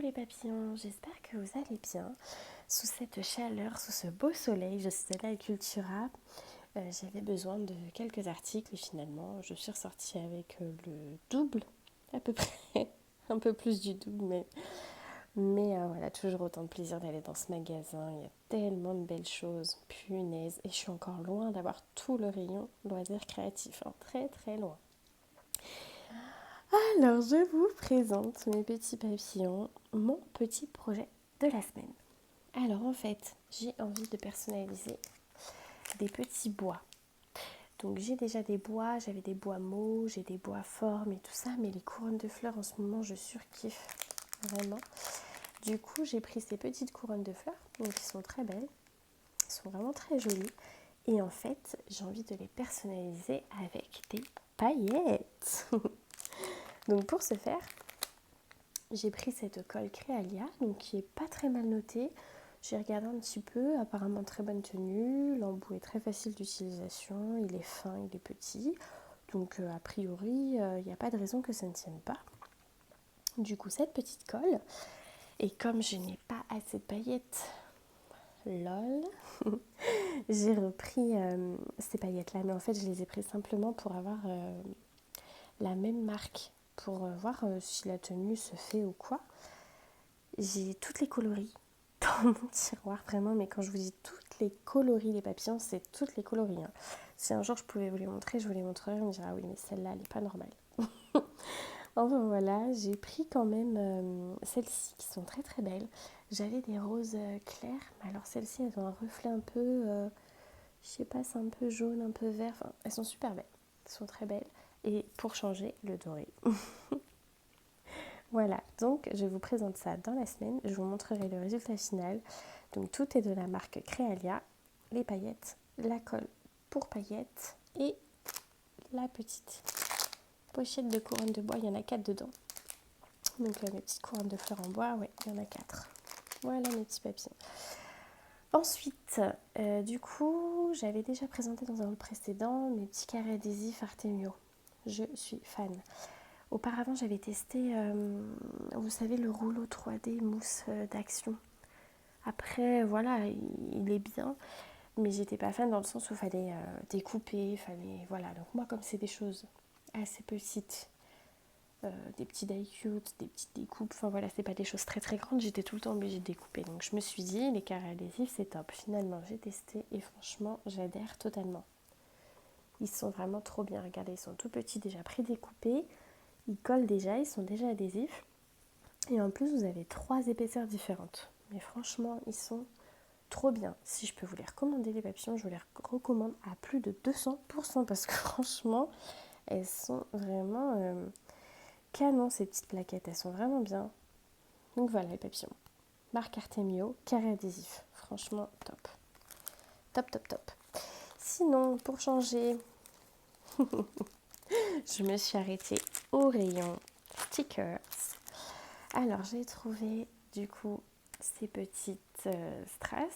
les papillons, j'espère que vous allez bien. Sous cette chaleur, sous ce beau soleil, je suis allée à Cultura. J'avais besoin de quelques articles et finalement je suis ressortie avec le double à peu près. Un peu plus du double, mais voilà, toujours autant de plaisir d'aller dans ce magasin. Il y a tellement de belles choses, punaise. Et je suis encore loin d'avoir tout le rayon loisirs créatifs, hein, très très loin. Alors, je vous présente mes petits papillons, mon petit projet de la semaine. Alors, en fait, j'ai envie de personnaliser des petits bois. Donc, j'ai déjà des bois, j'avais des bois mauves, j'ai des bois formes et tout ça, mais les couronnes de fleurs, en ce moment, je surkiffe vraiment. Du coup, j'ai pris ces petites couronnes de fleurs, donc qui sont très belles, elles sont vraiment très jolies. Et en fait, j'ai envie de les personnaliser avec des paillettes. Donc, pour ce faire, j'ai pris cette colle Créalia, donc qui est pas très mal notée. J'ai regardé un petit peu, apparemment très bonne tenue. L'embout est très facile d'utilisation, il est fin, il est petit. Donc a priori, il n'y a pas de raison que ça ne tienne pas. Du coup, cette petite colle, et comme je n'ai pas assez de paillettes, lol, j'ai repris ces paillettes-là. Mais en fait, je les ai prises simplement pour avoir la même marque, pour voir si la tenue se fait ou quoi. J'ai toutes les coloris dans mon tiroir, vraiment, mais quand je vous dis toutes les coloris des papillons, c'est toutes les coloris. Hein. Si un jour je pouvais vous les montrer, je vous les montrerais, on me dira oui, mais celle-là, elle n'est pas normale. Enfin voilà, j'ai pris quand même celles-ci qui sont très très belles. J'avais des roses claires, mais alors celles-ci, elles ont un reflet un peu, je sais pas, c'est un peu jaune, un peu vert. Enfin, elles sont super belles, elles sont très belles. Et pour changer, le doré. Voilà, donc je vous présente ça dans la semaine, je vous montrerai le résultat final. Donc tout est de la marque Créalia, les paillettes, la colle pour paillettes et la petite pochette de couronne de bois, il y en a 4 dedans. Donc mes petites couronnes de fleurs en bois, ouais, il y en a 4. Voilà mes petits papillons. Ensuite, du coup, j'avais déjà présenté dans un haul précédent mes petits carrés adhésifs Artemio. Je suis fan. Auparavant, j'avais testé, vous savez, le rouleau 3D mousse d'Action. Après, voilà, il est bien, mais j'étais pas fan dans le sens où il fallait découper, voilà. Donc moi, comme c'est des choses assez petites, des petits die cute, des petites découpes, enfin voilà, c'est pas des choses très très grandes, j'étais tout le temps obligée de découper. Donc je me suis dit, les carrés adhésifs, c'est top. Finalement, j'ai testé et franchement, j'adhère totalement. Ils sont vraiment trop bien. Regardez, ils sont tout petits, déjà pré-découpés. Ils collent déjà, ils sont déjà adhésifs. Et en plus, vous avez 3 épaisseurs différentes. Mais franchement, ils sont trop bien. Si je peux vous les recommander, les papillons, je vous les recommande à plus de 200% parce que franchement, elles sont vraiment canon, ces petites plaquettes. Elles sont vraiment bien. Donc voilà, les papillons. Marque Artemio, carré adhésif. Franchement, top. Top, top, top. Sinon, pour changer, je me suis arrêtée au rayon stickers. Alors, j'ai trouvé du coup ces petites strass,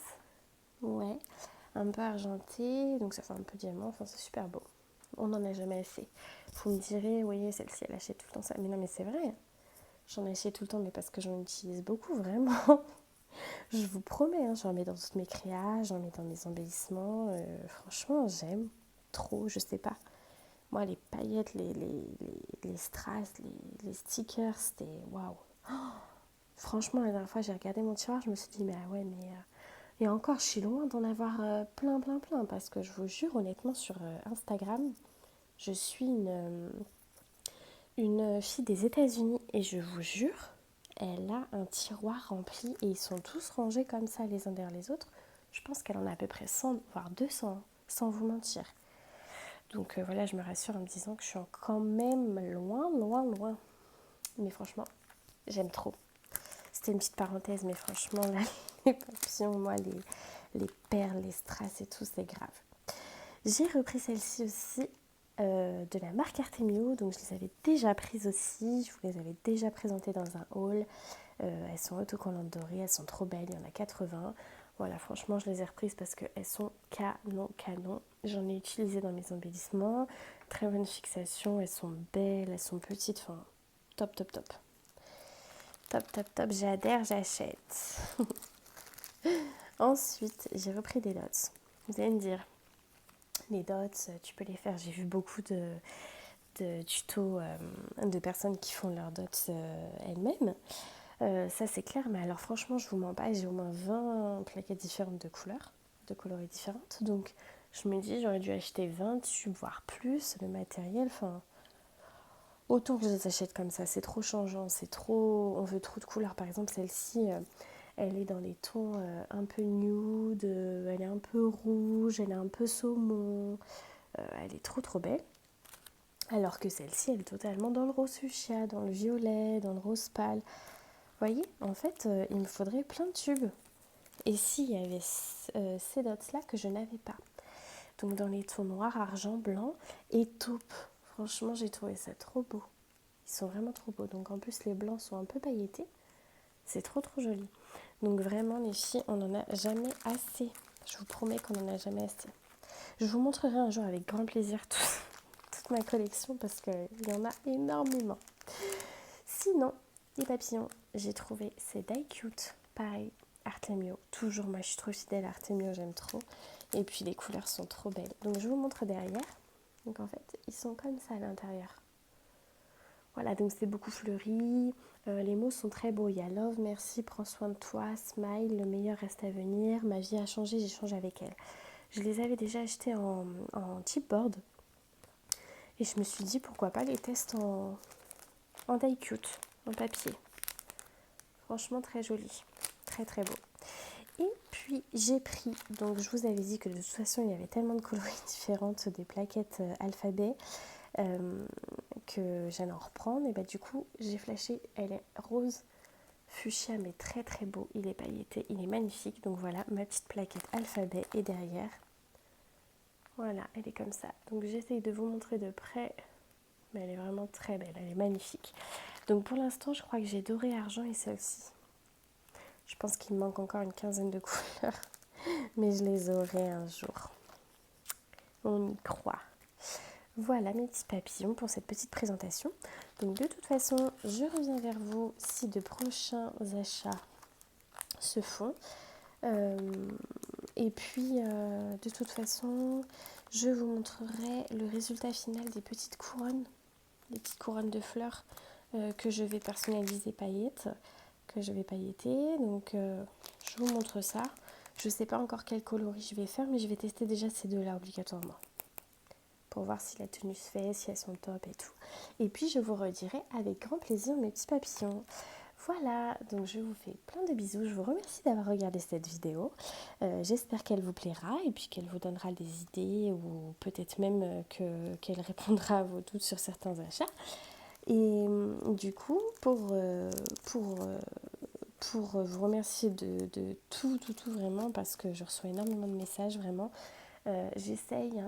ouais, un peu argentées, donc ça fait un peu diamant, enfin c'est super beau. On n'en a jamais assez. Vous me direz, oui, celle-ci elle achète tout le temps ça. Mais non, mais c'est vrai, j'en achète tout le temps, mais parce que j'en utilise beaucoup, vraiment. Je vous promets, hein, j'en mets dans toutes mes créas, j'en mets dans mes embellissements. Franchement, j'aime trop, je sais pas. Moi, les paillettes, les strass, les stickers, c'était waouh. Franchement, la dernière fois, j'ai regardé mon tiroir, je me suis dit, mais ah ouais, mais. Et encore, je suis loin d'en avoir plein, plein, plein. Parce que je vous jure, honnêtement, sur Instagram, je suis une fille des États-Unis. Et je vous jure, elle a un tiroir rempli. Et ils sont tous rangés comme ça, les uns derrière les autres. Je pense qu'elle en a à peu près 100, voire 200, sans vous mentir. Donc voilà, je me rassure en me disant que je suis quand même loin, loin, loin. Mais franchement, j'aime trop. C'était une petite parenthèse, mais franchement, là, les papillons, moi, les perles, les strass et tout, c'est grave. J'ai repris celle-ci aussi de la marque Artemio, donc je les avais déjà prises aussi, je vous les avais déjà présentées dans un haul. Elles sont autocollantes dorées, elles sont trop belles, il y en a 80. Voilà, franchement, je les ai reprises parce qu'elles sont canon, canon. J'en ai utilisé dans mes embellissements, très bonne fixation, elles sont belles, elles sont petites, enfin, top, top, top. top, top, top. J'adhère, j'achète. Ensuite, j'ai repris des dots. Vous allez me dire, les dots, tu peux les faire. J'ai vu beaucoup de tutos de personnes qui font leurs dots elles-mêmes. Ça, c'est clair. Mais alors, franchement, je vous mens pas. J'ai au moins 20 plaquettes différentes de couleurs, de coloris différentes. Donc, je me dis, j'aurais dû acheter 20 tubes, voire plus. Le matériel, enfin... Autant que je les achète comme ça, c'est trop changeant, c'est trop... On veut trop de couleurs. Par exemple, celle-ci, elle est dans les tons un peu nude, elle est un peu rouge, elle est un peu saumon. Elle est trop trop belle. Alors que celle-ci, elle est totalement dans le rose fuchsia, dans le violet, dans le rose pâle. Vous voyez, en fait, il me faudrait plein de tubes. Et s'il y avait ces dots-là que je n'avais pas. Donc dans les tons noir, argent, blanc et taupe. Franchement, j'ai trouvé ça trop beau. Ils sont vraiment trop beaux. Donc en plus, les blancs sont un peu pailletés. C'est trop trop joli. Donc vraiment, les filles, on n'en a jamais assez. Je vous promets qu'on n'en a jamais assez. Je vous montrerai un jour avec grand plaisir toute ma collection parce qu'il y en a énormément. Sinon, les papillons, j'ai trouvé ces Die Cute. Pareil, Artemio. Toujours, moi, je suis trop fidèle à Artemio, j'aime trop. Et puis, les couleurs sont trop belles. Donc, je vous montre derrière. Donc, en fait, ils sont comme ça à l'intérieur. Voilà, donc c'est beaucoup fleuri. Les mots sont très beaux. Il y a love, merci, prends soin de toi, smile, le meilleur reste à venir. Ma vie a changé, j'échange avec elle. Je les avais déjà achetés en chipboard. Et je me suis dit, pourquoi pas les tests en die cute, en papier. Franchement, très joli. Très, très beau. Et puis, j'ai pris, donc je vous avais dit que de toute façon, il y avait tellement de coloris différentes, des plaquettes alphabet, que j'allais en reprendre. Et bah, du coup, j'ai flashé. Elle est rose fuchsia, mais très, très beau. Il est pailleté, il est magnifique. Donc voilà, ma petite plaquette alphabet. Et derrière, voilà, elle est comme ça. Donc j'essaye de vous montrer de près. Mais elle est vraiment très belle, elle est magnifique. Donc pour l'instant, je crois que j'ai doré, argent et celle-ci. Je pense qu'il me manque encore une quinzaine de couleurs. Mais je les aurai un jour. On y croit. Voilà mes petits papillons pour cette petite présentation. Donc de toute façon, je reviens vers vous si de prochains achats se font. Et puis de toute façon, je vous montrerai le résultat final des petites couronnes de fleurs que je vais personnaliser paillettes, que je vais pailleter. Donc je vous montre ça. Je ne sais pas encore quel coloris je vais faire, mais je vais tester déjà ces deux-là obligatoirement. Pour voir si la tenue se fait, si elles sont top et tout. Et puis je vous redirai avec grand plaisir mes petits papillons. Voilà, donc je vous fais plein de bisous. Je vous remercie d'avoir regardé cette vidéo. J'espère qu'elle vous plaira et puis qu'elle vous donnera des idées ou peut-être même qu'elle répondra à vos doutes sur certains achats. Et du coup, pour vous remercier de tout vraiment, parce que je reçois énormément de messages, vraiment, j'essaye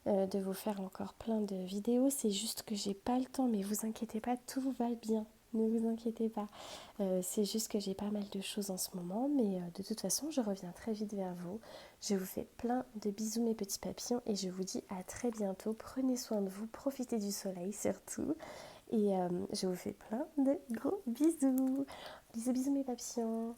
de vous faire encore plein de vidéos. C'est juste que j'ai pas le temps, mais vous inquiétez pas, tout va bien. Ne vous inquiétez pas. C'est juste que j'ai pas mal de choses en ce moment, mais de toute façon, je reviens très vite vers vous. Je vous fais plein de bisous mes petits papillons et je vous dis à très bientôt. Prenez soin de vous, profitez du soleil surtout. Et je vous fais plein de gros bisous. Bisous, bisous mes papillons.